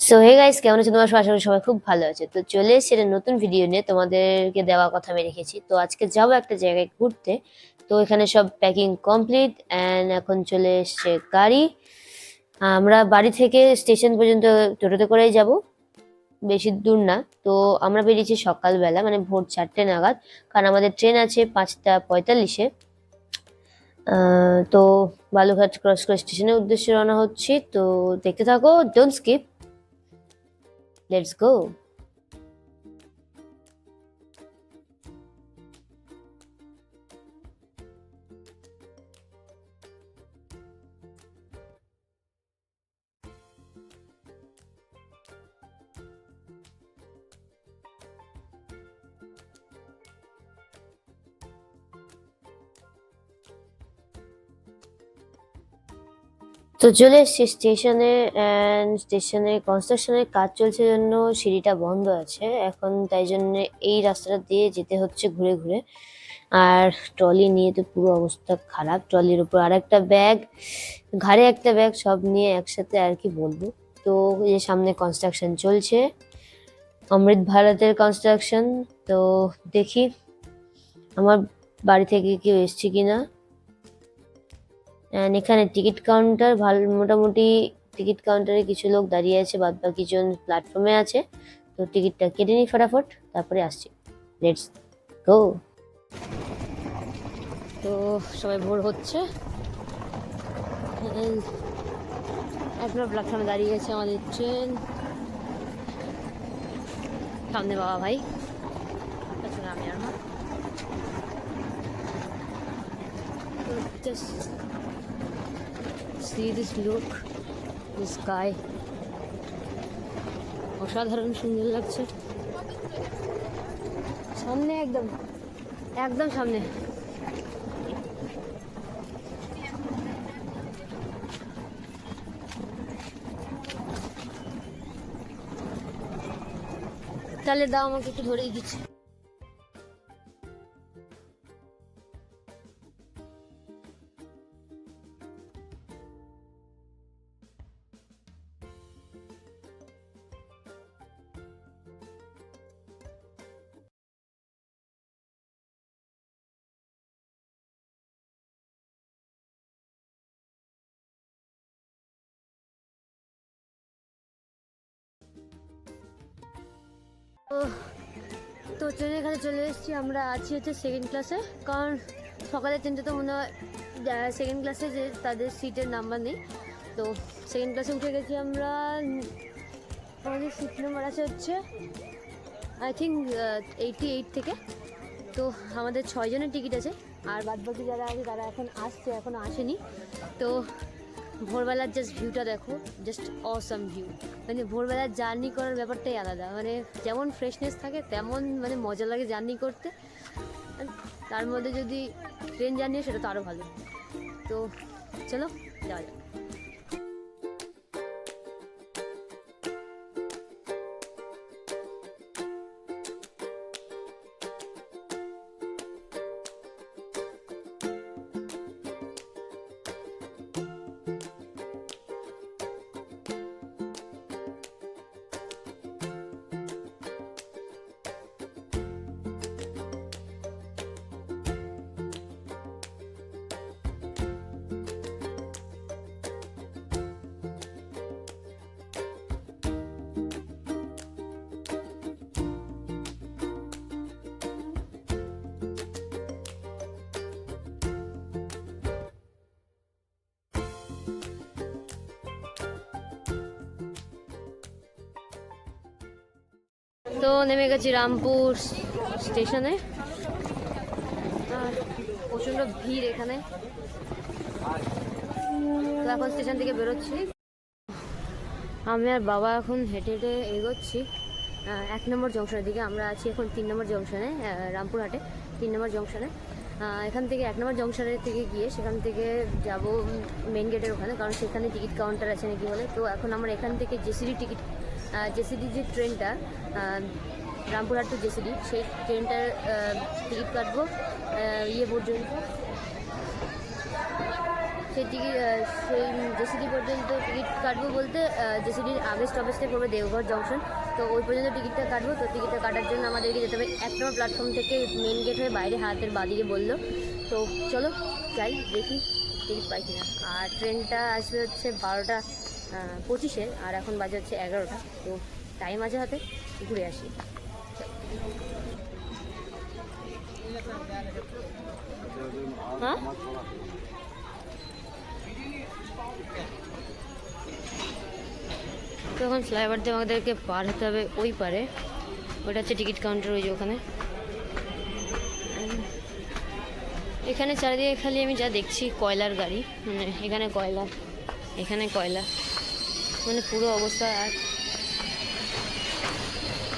So hey guys, কেমন আছো তোমরা? আশা করি সবাই খুব ভালো আছে। তো চলে এসেছি একটা নতুন ভিডিও নিয়ে। তোমাদেরকে দেওয়া কথা আমি রেখেছি। তো আজকে যাবো একটা জায়গায় ঘুরতে। তো এখানে সব প্যাকিং কমপ্লিট অ্যান্ড এখন চলে এসছে গাড়ি। আমরা বাড়ি থেকে স্টেশন পর্যন্ত টোটোতে করেই যাব, বেশি দূর না। তো আমরা বেরিয়েছি সকালবেলা, মানে ভোর 4টে নাগাদ, কারণ আমাদের ট্রেন আছে 5টা 45-এ। তো বালুরঘাট ক্রস করে স্টেশনের উদ্দেশ্যে রওনা হচ্ছি। তো দেখতে থাকো, ডোন্ট স্কিপ, লেটস গো। তো চলে এসছি স্টেশনে, অ্যান্ড স্টেশনে কনস্ট্রাকশনের কাজ চলছে জন্য সিঁড়িটা বন্ধ আছে এখন, তাই জন্য এই রাস্তাটা দিয়ে যেতে হচ্ছে ঘুরে ঘুরে। আর ট্রলি নিয়ে তো পুরো অবস্থা খারাপ, ট্রলির উপর আর একটা ব্যাগ, ঘাড়ে একটা ব্যাগ, সব নিয়ে একসাথে আর কি বলবো। তো এই যে সামনে কনস্ট্রাকশন চলছে, অমৃত ভারতের কনস্ট্রাকশন। তো দেখি আমার বাড়ি থেকে কেউ এসছে কিনা। এখানে টিকিট কাউন্টার ভালো, মোটামুটি টিকিট কাউন্টারে কিছু লোক দাঁড়িয়ে আছে, বাদ বাকি জন প্ল্যাটফর্মে আছে। তো টিকিটটা কেটে নিই ফটাফট, তারপরে আসছি। Let's go. তো সবাই ভোর হচ্ছে, একটা প্ল্যাটফর্মে দাঁড়িয়ে আছে আমাদের ট্রেন। সামনে বাবা ভাই, পেছনে আমি আর মা। তো just see this look, this guy, অসাধারণ সুন্দর লাগছে। সামনে একদম একদম সামনে। তাহলে দাও, আমাকে একটু ধরেই দিচ্ছে। তো ট্রেনের এখানে চলে এসেছি, আমরা আছি হচ্ছে সেকেন্ড ক্লাসে, কারণ সকালের ট্রেনটা তো মনে হয় সেকেন্ড ক্লাসে যে তাদের সিটের নাম্বার নেই। তো সেকেন্ড ক্লাসে উঠে গেছি আমরা। আমাদের সিট নাম্বার আছে হচ্ছে আই থিঙ্ক 88 থেকে। তো আমাদের 6 জনের টিকিট আছে, আর বাদবাকি যারা আছে তারা এখন আসছে, এখনও আসেনি। তো ভোরবেলার জাস্ট ভিউটা দেখো, জাস্ট অসাম ভিউ। মানে ভোরবেলার জার্নি করার ব্যাপারটাই আলাদা, মানে যেমন ফ্রেশনেস থাকে তেমন মানে মজা লাগে জার্নি করতে। তার মধ্যে যদি ট্রেন জার্নি হয় সেটা তো আরও ভালো। তো চলো যাওয়া যাক। তো নেমে গেছি রামপুর স্টেশনে, আর প্রচণ্ড ভিড় এখানে। তো এখন স্টেশন থেকে বেরোচ্ছি, আমি আর বাবা এখন হেঁটে হেঁটে এগোচ্ছি 1 নম্বর জংশনের দিকে। আমরা আছি এখন 3 নম্বর জংশনে, রামপুরহাটে 3 নম্বর জংশনে। এখান থেকে 1 নম্বর জংশনের থেকে গিয়ে সেখান থেকে যাব মেন গেটের ওখানে, কারণ সেখানে টিকিট কাউন্টার আছে নাকি বলে। তো এখন আমরা এখান থেকে জেসিডি যে ট্রেনটা, রামপুরহাট টু জেসিডি, সেই ট্রেনটার টিকিট কাটবো ইয়ে পর্যন্ত, সেই টিকিট সেই জেসিডি পর্যন্ত টিকিট কাটবো বলতে জেসিডির আগের স্টপেজটা পড়বে দেওঘর জংশন। তো ওই পর্যন্ত টিকিটটা কাটবো। তো টিকিটটা কাটার জন্য আমাদেরকে যেতে হবে 1 নম্বর প্ল্যাটফর্ম থেকে মেন গেট হয়ে বাইরে হাতের বাদিকে বললো। তো চলো যাই, দেখি টিকিট পাই কিনা। আর ট্রেনটা আসবে হচ্ছে 12:25 আর এখন বাজে হচ্ছে 11টা। তো টাইম আছে হাতে, ঘুরে আসি। হ্যাঁ, তো এখন ফ্লাইওভার দিয়ে আমাদেরকে পার হতে হবে ওই পারে। ওটা হচ্ছে টিকিট কাউন্টার, ওই যে ওখানে। এখানে চারিদিকে খালি আমি যা দেখছি কয়লার গাড়ি, মানে এখানে কয়লা, এখানে কয়লা, মানে পুরো অবস্থা।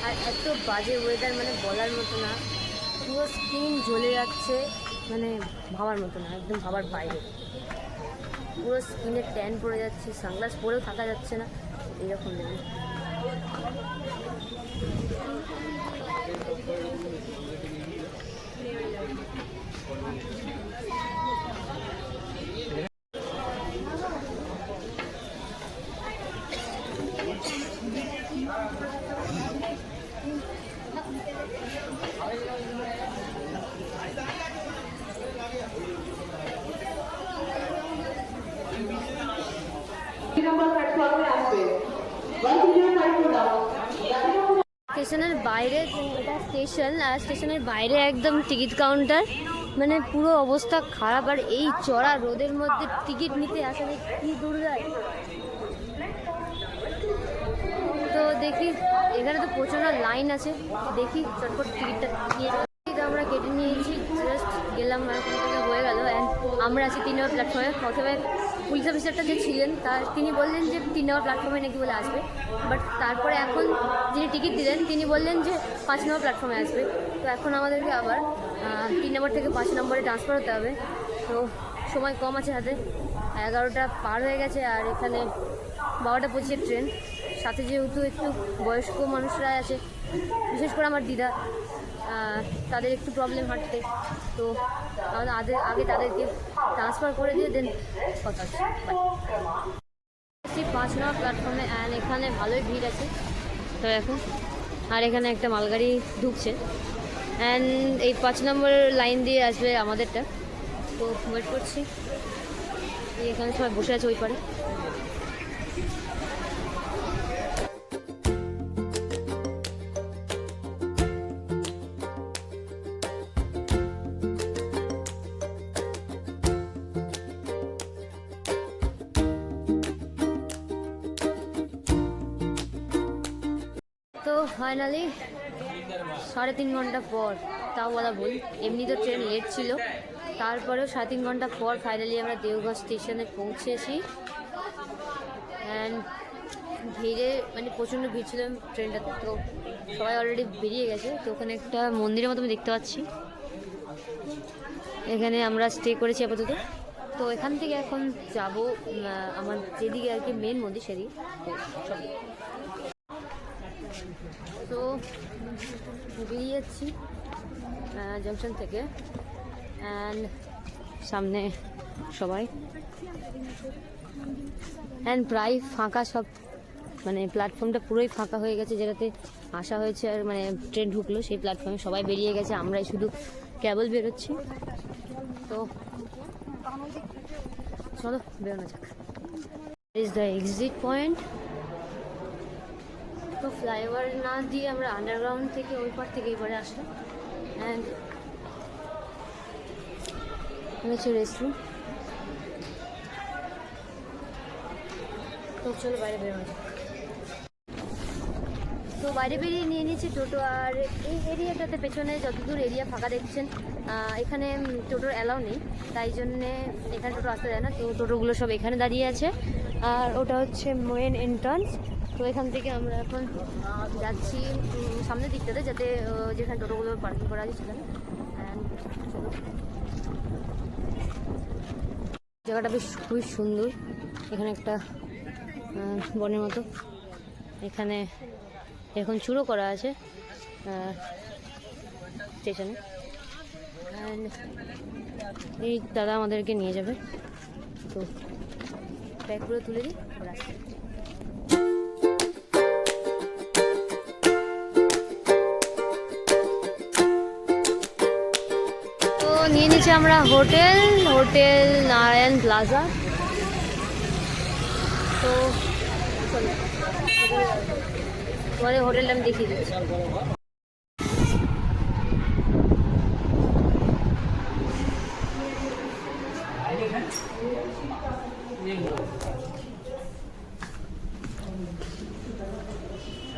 আর এত বাজে ওয়েদার, মানে বলার মতো না। পুরো স্কিন জ্বলে যাচ্ছে, মানে ভাবার মতো না, একদম ভাবার বাইরে। পুরো স্কিনে ট্যান পড়ে যাচ্ছে, সানগ্লাস পরেও থাকা যাচ্ছে না, এইরকম লেগে। স্টেশনের বাইরে, এটা স্টেশন, আর স্টেশনের বাইরে একদম টিকিট কাউন্টার, মানে পুরো অবস্থা খারাপ। আর এই চড়া রোদের মধ্যে টিকিট নিতে আসলে কি দূর যায়। তো দেখি, এখানে তো প্রচণ্ড লাইন আছে, দেখি চটপট টিকিটটা নিয়ে। আমরা কেটে নিয়েছি, জাস্ট গেলাম, হয়ে গেল। অ্যান্ড আমরা আছি 3 নম্বর প্ল্যাটফর্মে। প্রথমে পুলিশ অফিসারটা যে ছিলেন তিনি বললেন যে 3 নম্বর প্ল্যাটফর্মে নাকি বলে আসবে, বাট তারপরে এখন যিনি টিকিট দিলেন তিনি বললেন যে 5 নম্বর প্ল্যাটফর্মে আসবে। তো এখন আমাদেরকে আবার 3 নম্বর থেকে 5 নম্বরে ট্রান্সফার হতে হবে। তো সময় কম আছে হাতে, 11টা পার হয়ে গেছে। আর এখানে 12:25 ট্রেন। সাথে যেহেতু একটু বয়স্ক মানুষরা আছে, বিশেষ করে আমার দিদা, তাদের একটু প্রবলেম হাঁটতে। তো আগে তাদেরকে ট্রান্সফার করে দিয়ে দেন কথা হচ্ছে। 5 নম্বর প্ল্যাটফর্মে, অ্যান্ড এখানে ভালোই ভিড় আছে তো এখন। আর এখানে একটা মালগাড়ি ঢুকছে, অ্যান্ড এই 5 নম্বর লাইন দিয়ে আসবে আমাদেরটা। তো ওয়েট করছি, এখানে সবাই বসে আছে ওই পারে। তো ফাইনালি 3.5 ঘন্টা পর, তাও বলা ভুল, এমনি তো ট্রেন লেট ছিল, তারপরেও 3.5 ঘন্টা পর ফাইনালি আমরা দেওঘর স্টেশনে পৌঁছেছি। অ্যান্ড ভিড়ে, মানে প্রচণ্ড ভিড় ছিল ট্রেনটাতে। তো সবাই অলরেডি বেরিয়ে গেছে। তো ওখানে একটা মন্দিরের মতো আমি দেখতে পাচ্ছি, এখানে আমরা স্টে করেছি আপাতত। তো এখান থেকে এখন যাব আমার যেদিকে আর কি মেন মন্দির, সেদিকে। তো বেরিয়ে যাচ্ছি জংশন থেকে, অ্যান্ড সামনে সবাই, অ্যান্ড প্রায় ফাঁকা সব, মানে প্ল্যাটফর্মটা পুরোই ফাঁকা হয়ে গেছে। যেটাতে আসা হয়েছে আর মানে ট্রেন ঢুকলো সেই প্ল্যাটফর্মে সবাই বেরিয়ে গেছে, আমরাই শুধু কেবল বেরোচ্ছি। তো চলো বেরোনো যাক। Is the exit point. তো ফ্লাইওভার না দিয়ে আমরা আন্ডারগ্রাউন্ড থেকে ওই পার থেকে এই পারে আসলাম। অ্যান্ড হচ্ছে রেস্টরুম। তো চলো বাইরে বেরোনো যাক। তো বাইরে বেরিয়ে নিয়ে নিয়েছি টোটো। আর এই এরিয়াটাতে পেছনে যতদূর এরিয়া ফাঁকা দেখছেন, এখানে টোটোর অ্যালাউ নেই, তাই জন্যে এখানে টোটো আসতে যায় না। তো টোটোগুলো সব এখানে দাঁড়িয়ে আছে, আর ওটা হচ্ছে মেন এন্ট্রান্স। তো এখান থেকে আমরা এখন যাচ্ছি সামনের দিকটাতে, যাতে যেখানে টোটোগুলো পার্কিং করা আছে সেখানে। জায়গাটা বেশ খুবই সুন্দর। এখানে একটা বনের মতো, এখানে এখন চুরো করা আছে স্টেশনে। অ্যান্ড এই দাদা আমাদেরকে নিয়ে যাবে। তো ব্যাগ করে তুলে দিই রাস্তায়। তো নিয়ে নিচ্ছি আমরা হোটেল নারায়ণ প্লাজা। তো পরে হোটেলটা আমি দেখিয়ে দিচ্ছি।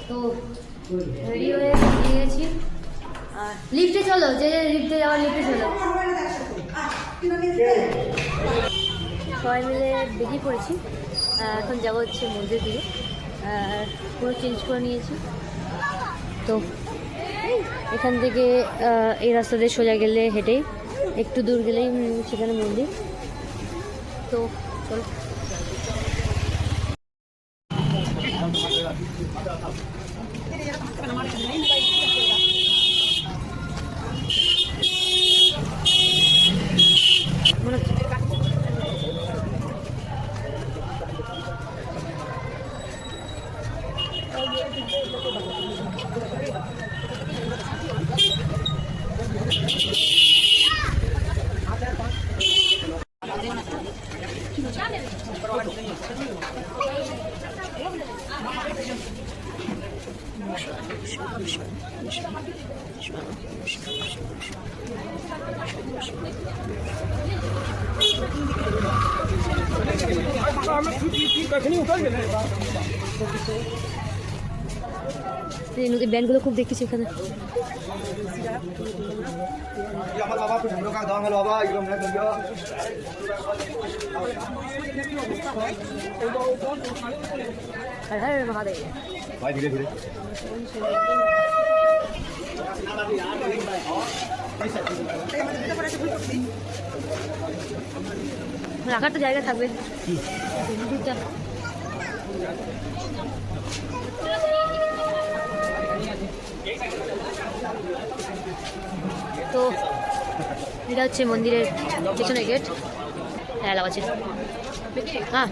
তো রেডি হয়ে বেরিয়ে গেছি, আর লিফটে চলো, যে লিফটে যাওয়ার লিফটে চলো। সবাই মিলে বেরিয়ে পড়েছি, এখন যাবো হচ্ছে মন্দির দিকে। পুরো চেঞ্জ করে নিয়েছি। তো এখান থেকে এই রাস্তা দিয়ে সোজা গেলে হেঁটেই একটু দূর গেলেই সেখানে মন্দির। তো চলো। নদীর ব্যান্ডগুলো খুব দেখতেছি এখানে। রাখার তো জায়গা থাকবে। তো এটা হচ্ছে মন্দিরের পেছনে গেট। হ্যাঁ আছে। হ্যাঁ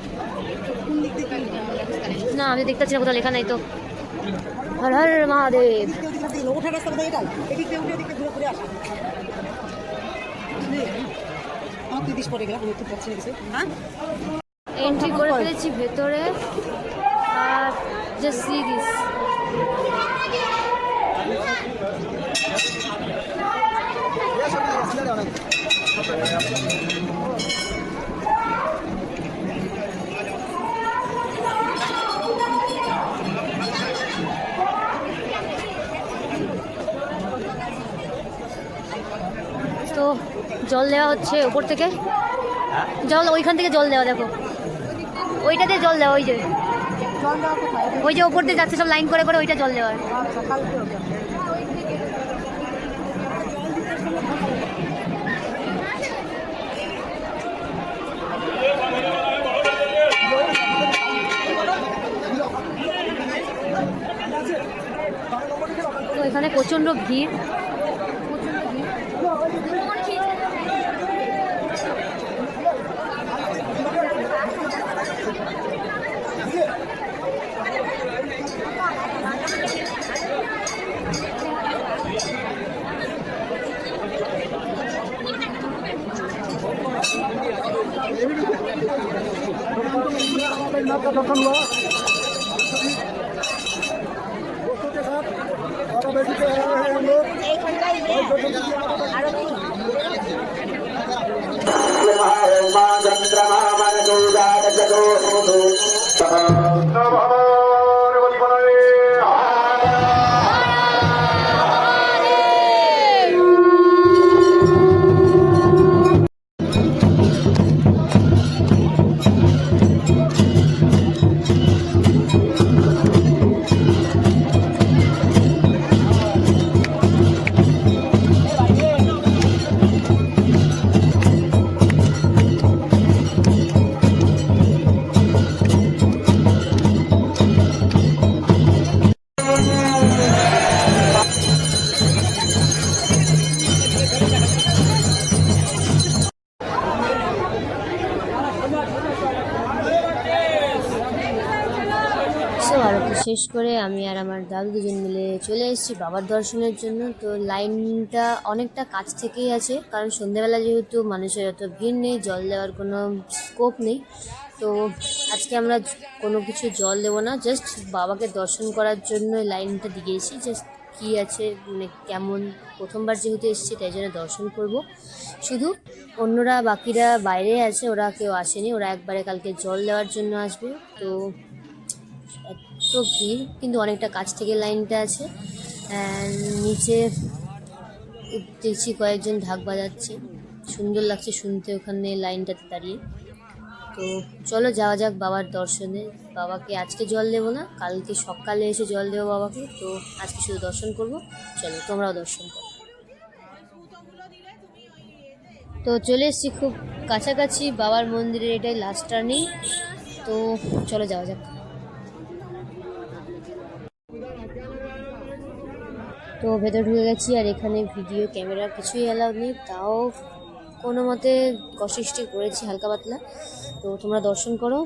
না আমি দেখতে পাচ্ছি না, কোথাও লেখা নাই তো। হর হর মহাদেব। এন্ট্রি করে ফেলেছি ভেতরে, আর জাস্ট সি দিস। তো জল দেওয়া হচ্ছে উপর থেকে, জল ওইখান থেকে জল দেওয়া, দেখো ওইটাতে জল দেওয়া, ওই যে ওপর দিয়ে যাচ্ছে সব লাইন করে করে, ওইটা জল দেওয়ার। তো এখানে প্রচণ্ড ভিড়। শেষ করে আমি আর আমার দাদু দুজন মিলে চলে এসেছি বাবার দর্শনের জন্য। তো লাইনটা অনেকটা কাছ থেকেই আছে, কারণ সন্ধ্যেবেলা যেহেতু মানুষের অত ভিড় নেই, জল দেওয়ার কোনো স্কোপ নেই। তো আজকে আমরা কোনো কিছু জল দেবো না, জাস্ট বাবাকে দর্শন করার জন্য লাইনটা দিয়েছি। জাস্ট কী আছে মানে কেমন, প্রথমবার যেহেতু এসেছি তাই জন্য দর্শন করব শুধু। অন্যরা বাকিরা বাইরে আছে, ওরা কেউ আসেনি, ওরা একবারে কালকে জল দেওয়ার জন্য আসবে। তো এত ভিড়, কিন্তু অনেকটা কাছ থেকে লাইনটা আছে। নিচে দেখছি কয়েকজন ঢাক বাজাচ্ছে, সুন্দর লাগছে শুনতে ওখানে লাইনটাতে দাঁড়িয়ে। তো চলো যাওয়া যাক বাবার দর্শনে। বাবাকে আজকে জল দেবো না, কালকে সকালে এসে জল দেবো বাবাকে। তো আজকে শুধু দর্শন করব, চলো তোমরাও দর্শন করো। তো চলে এসেছি খুব কাছাকাছি বাবার মন্দিরের, এটাই লাস্ট টার্নিং। তো চলো যাওয়া যাক। তো ভেতর ঢুকে গেছি, আর এখানে ভিডিও ক্যামেরা কিছুই অ্যালাউড নেই, তাও কোনো মতে কষ্ট করেছি হালকা পাতলা। তো তোমরা দর্শন করো।